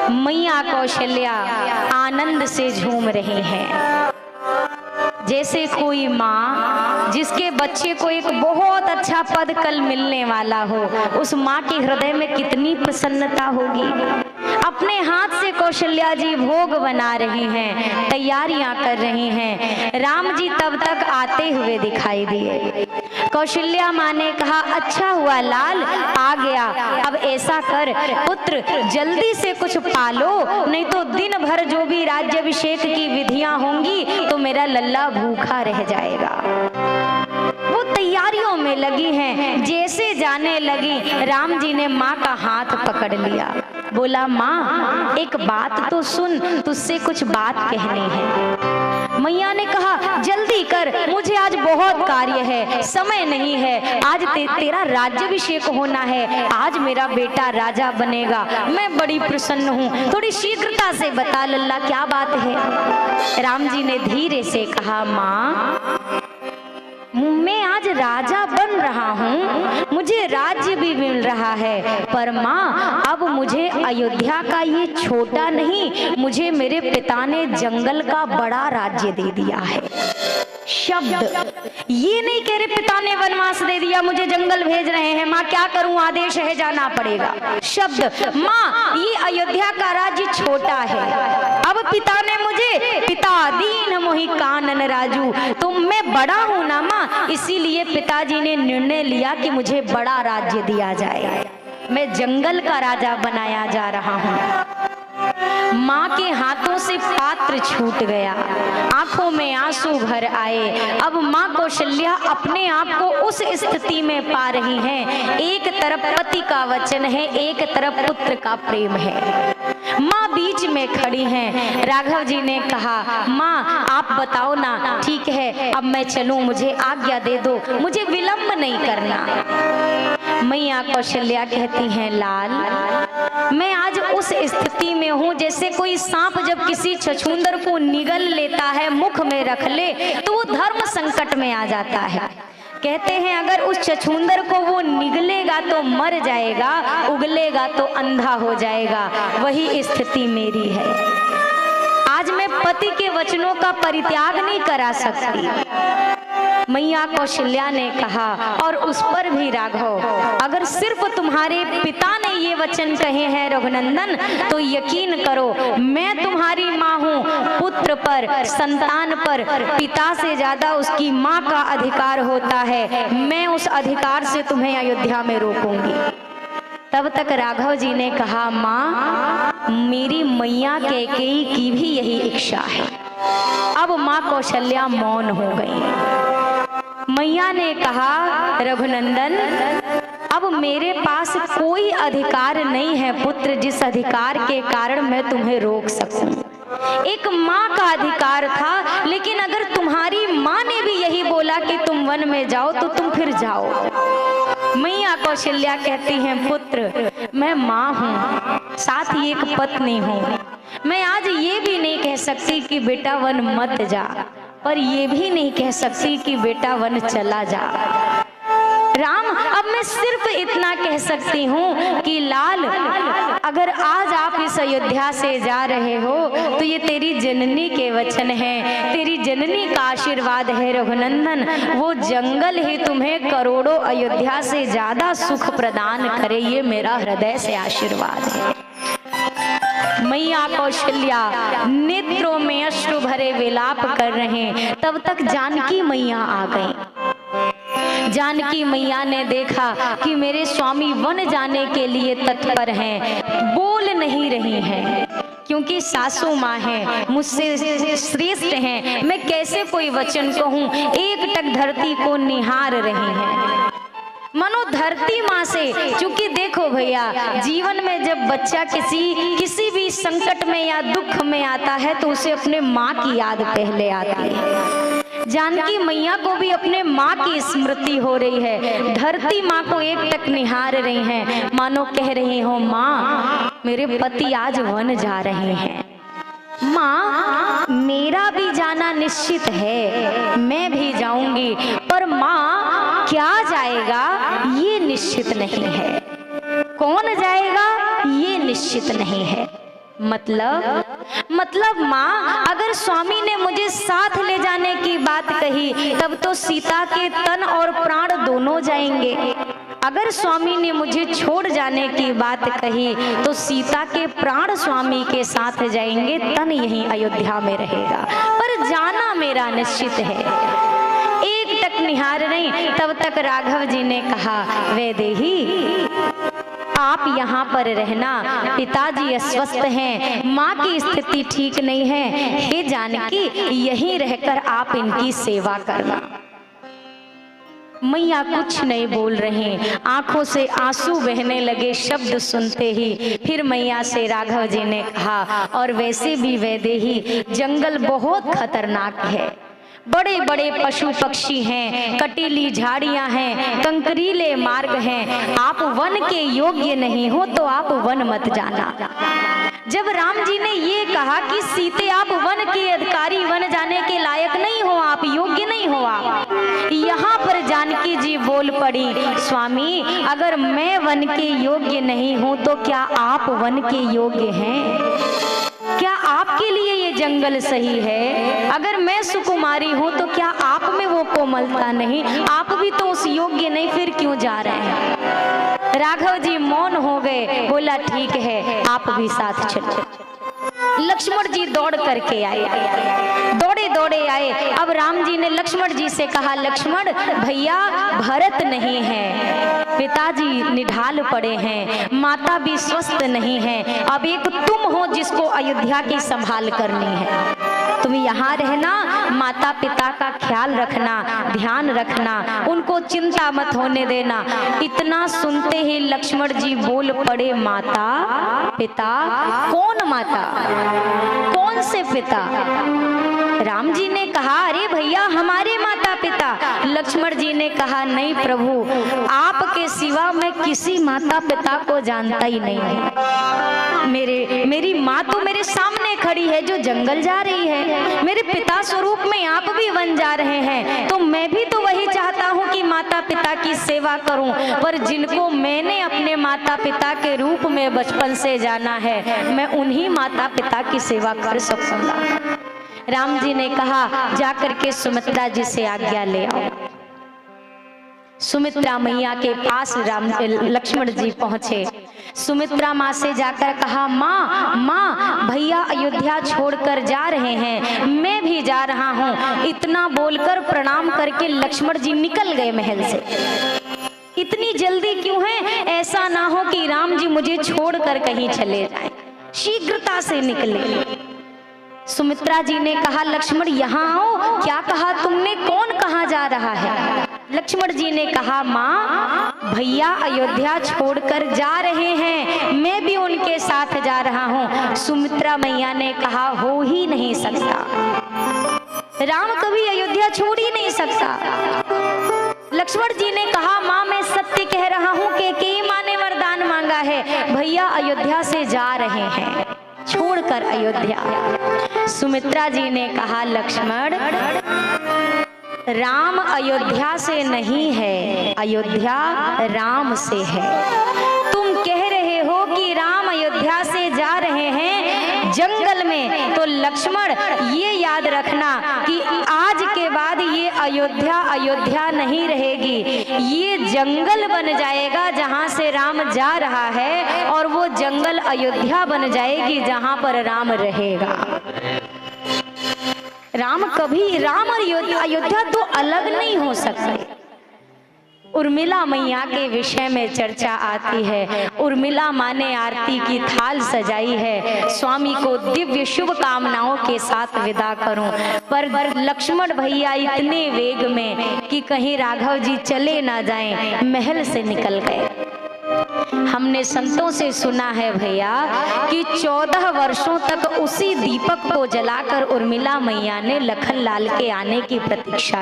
मैया कौशल्या आनंद से झूम रही हैं। जैसे कोई माँ जिसके बच्चे को एक बहुत अच्छा पद कल मिलने वाला हो, उस माँ के हृदय में कितनी प्रसन्नता होगी। अपने हाथ से कौशल्या जी भोग बना रही हैं, तैयारियां कर रही हैं। राम जी तब तक आते हुए दिखाई दिए। कौशल्या माँ ने कहा, अच्छा हुआ लाल आ गया, अब ऐसा कर पुत्र जल्दी से कुछ पालो, नहीं तो दिन भर जो भी राज्याभिषेक की विधियां होंगी तो मेरा लल्ला भूखा रह जाएगा। वो तैयारियों में लगी हैं। जैसे जाने लगी, राम जी ने माँ का हाथ पकड़ लिया। बोला, माँ एक बात तो सुन, तुझसे कुछ बात कहनी है। मैया ने कहा, जल्दी कर, मुझे आज बहुत कार्य है, समय नहीं है। आज तेरा राज्याभिषेक होना है, आज मेरा बेटा राजा बनेगा। मैं बड़ी प्रसन्न हूँ, थोड़ी शीघ्रता से बता लल्ला क्या बात है। राम जी ने धीरे से कहा, माँ मैं आज राजा बन रहा हूँ, मुझे राज्य भी मिल रहा है, पर माँ अब मुझे अयोध्या का ये छोटा नहीं, मुझे मेरे पिता ने जंगल का बड़ा राज्य दे दिया है। शब्द ये नहीं कह रहे पिता ने वनवास दे दिया, मुझे जंगल भेज रहे हैं, माँ क्या करूं, आदेश है जाना पड़ेगा। शब्द, माँ ये अयोध्या का राज्य छोटा है, अब पिता ने मुझे, पिता दीन मोहि कानन राजू, तो मैं बड़ा हूं ना माँ, इसीलिए पिताजी ने निर्णय लिया कि मुझे बड़ा राज्य दिया जाए। मैं जंगल का राजा बनाया जा रहा हूँ। माँ के हाथों से पात्र छूट गया, आंखों में आंसू भर आए। अब माँ कौशल्या अपने आप को उस स्थिति में पा रही हैं, एक तरफ पति का वचन है, एक तरफ पुत्र का प्रेम है। माँ बीच में खड़ी हैं। राघव जी ने कहा, माँ आप बताओ ना, ठीक है अब मैं चलूं, मुझे आज्ञा दे दो, मुझे विलंब नहीं करना। मैया कौशल्या कहती हैं, लाल मैं आज उस स्थिति में हूँ जैसे कोई सांप जब किसी छछूंदर को निगल लेता है, मुख में रख ले, तो वो धर्म संकट में आ जाता है। कहते हैं अगर उस छछूंदर को वो निगलेगा तो मर जाएगा, उगलेगा तो अंधा हो जाएगा। वही स्थिति मेरी है। आज मैं पति के वचनों का परित्याग नहीं करा सकती। मैया कौशल्या ने कहा, और उस पर भी राघव, अगर सिर्फ तुम्हारे पिता ने ये वचन कहे हैं रघुनंदन, तो यकीन करो मैं तुम्हारी माँ हूँ। पुत्र पर, संतान पर पिता से ज्यादा उसकी माँ का अधिकार होता है। मैं उस अधिकार से तुम्हें अयोध्या में रोकूंगी। तब तक राघव जी ने कहा, माँ मेरी मैया कैकेयी की भी यही इच्छा है। अब माँ कौशल्या मौन हो गई। मैया ने कहा, रघुनंदन अब मेरे पास कोई अधिकार नहीं है पुत्र, जिस अधिकार के कारण मैं तुम्हें रोक सकूं। एक माँ का अधिकार था, लेकिन अगर तुम्हारी माँ ने भी यही बोला कि तुम वन में जाओ तो तुम फिर जाओ। मैया कौशल्या कहती हैं, पुत्र मैं माँ हूँ, साथ ही एक पत्नी हूँ। मैं आज ये भी नहीं कह सकती कि बेटा वन मत जा, पर ये भी नहीं कह सकती कि बेटा वन चला जा। राम अब मैं सिर्फ इतना कह सकती हूँ कि लाल अगर आज आप इस अयोध्या से जा रहे हो तो ये तेरी जननी के वचन हैं, तेरी जननी का आशीर्वाद है रघुनंदन। वो जंगल ही तुम्हें करोड़ों अयोध्या से ज्यादा सुख प्रदान करे, ये मेरा हृदय से आशीर्वाद है। मैया कौशल्या नेत्रों में अश्रु भरे विलाप कर रहे। तब तक जानकी मैया आ गई। जानकी मैया ने देखा कि मेरे स्वामी वन जाने के लिए तत्पर हैं, बोल नहीं रही हैं, क्योंकि सासू माँ हैं, मुझसे श्रेष्ठ हैं, मैं कैसे कोई वचन कहूँ। एक टक धरती को निहार रही हैं, मनो धरती माँ से। क्योंकि देखो भैया, जीवन में जब बच्चा किसी भी संकट में या दुख में आता है तो उसे अपने माँ की याद पहले आती है। जानकी मैया को भी अपने माँ की स्मृति हो रही है। धरती माँ को एक टक निहार रही हैं, मानो कह रही हो, माँ मेरे पति आज वन जा रहे हैं। माँ मेरा भी जाना निश्चित है, मैं भी जाऊंगी, पर माँ क्या जाएगा ये निश्चित नहीं है, कौन जाएगा ये निश्चित नहीं है। मतलब माँ, अगर स्वामी ने मुझे साथ ले जाने की बात कही तब तो सीता के तन और प्राण दोनों जाएंगे। अगर स्वामी ने मुझे छोड़ जाने की बात कही तो सीता के प्राण स्वामी के साथ जाएंगे, तन यहीं अयोध्या में रहेगा, पर जाना मेरा निश्चित है। एक टक निहार नहीं, तब तक राघव जी ने कहा, वैदेही आप यहाँ पर रहना, पिताजी अस्वस्थ हैं, माँ की स्थिति ठीक नहीं है, हे जानकी यहीं रहकर आप इनकी सेवा करना। मैया कुछ नहीं बोल रही, आंखों से आंसू बहने लगे शब्द सुनते ही। फिर मैया से राघव जी ने कहा, और वैसे भी वैदेही जंगल बहुत खतरनाक है, बड़े बड़े पशु पक्षी हैं, कटीली झाड़ियां हैं, कंकरीले मार्ग हैं, आप वन के योग्य नहीं हो तो आप वन मत जाना। जब राम जी ने ये कहा कि सीते आप वन के अधिकारी, वन जाने के लायक नहीं हो, आप योग्य नहीं हो, आप यहाँ पर जानकी जी बोल पड़ी, स्वामी अगर मैं वन के योग्य नहीं हूँ तो क्या आप वन के योग्य हैं? क्या आपके लिए ये जंगल सही है? अगर मैं सुकुमारी हूँ तो क्या आप में वो कोमलता नहीं? आप भी तो उस योग्य नहीं, फिर क्यों जा रहे हैं? राघव जी मौन हो गए। बोला ठीक है, आप भी साथ चलो। लक्ष्मण जी दौड़ करके आए, दौड़े दौड़े आए। अब राम जी ने लक्ष्मण जी से कहा, लक्ष्मण भैया भरत नहीं है, पिताजी निढाल पड़े हैं, माता भी स्वस्थ नहीं है, अब एक तुम हो जिसको अयोध्या की संभाल करनी है। तुम यहाँ रहना, माता पिता का ख्याल रखना, ध्यान रखना, उनको चिंता मत होने देना। इतना सुनते ही लक्ष्मण जी बोल पड़े, माता पिता? कौन माता, कौन से पिता? राम जी ने कहा, अरे भैया हमारे माता पिता। लक्ष्मण जी ने कहा, नहीं प्रभु, आपके सिवा मैं किसी माता पिता को जानता ही नहीं हूँ। मेरी माँ तो मेरे सामने खड़ी है जो जंगल जा रही है, मेरे पिता स्वरूप में आप भी वन जा रहे हैं, तो मैं भी तो वही चाहता हूँ कि माता पिता की सेवा करूं, पर जिनको मैंने अपने माता पिता के रूप में बचपन से जाना है, मैं उन्हीं माता पिता की सेवा कर सकूंगा। राम जी ने कहा, जाकर के सुमित्रा जी से आज्ञा ले आओ। सुमित्रा मैया के पास लक्ष्मण जी पहुंचे। सुमित्रा माँ से जाकर कहा, माँ भैया अयोध्या छोड़कर जा रहे हैं, मैं भी जा रहा हूँ। इतना बोलकर प्रणाम करके लक्ष्मण जी निकल गए महल से। इतनी जल्दी क्यों है? ऐसा ना हो कि राम जी मुझे छोड़कर कहीं चले जाएं। शीघ्रता से निकले। सुमित्रा जी ने कहा, लक्ष्मण यहाँ आओ। क्या कहा तुमने? कौन कहाँ जा रहा है? लक्ष्मण जी ने कहा, माँ भैया अयोध्या छोड़कर जा रहे हैं, मैं भी उनके साथ जा रहा हूँ। सुमित्रा मैया ने कहा, हो ही नहीं सकता, राम कभी अयोध्या छोड़ ही नहीं सकता। लक्ष्मण जी ने कहा, माँ मैं सत्य कह रहा हूँ कि कई माँ ने वरदान मांगा है, भैया अयोध्या से जा रहे हैं, छोड़कर अयोध्या। सुमित्रा जी ने कहा, लक्ष्मण राम अयोध्या से नहीं है, अयोध्या राम से है। तुम कह रहे हो कि राम अयोध्या से जा रहे हैं जंगल में, तो लक्ष्मण ये याद रखना कि आज के बाद ये अयोध्या नहीं रहेगी, ये जंगल बन जाएगा जहां से राम जा रहा है, और वो जंगल अयोध्या बन जाएगी जहां पर राम रहेगा। राम और अयोध्या तो अलग नहीं हो सकते। उर्मिला मैया के विषय में चर्चा आती है। उर्मिला माँ ने आरती की थाल सजाई है, स्वामी को दिव्य शुभ कामनाओं के साथ विदा करूं, पर लक्ष्मण भैया इतने वेग में कि कहीं राघव जी चले ना जाएं, महल से निकल गए। हमने संतों से सुना है भैया कि 14 वर्षों तक उसी दीपक को जलाकर उर्मिला मैया ने लखन लाल के आने की प्रतीक्षा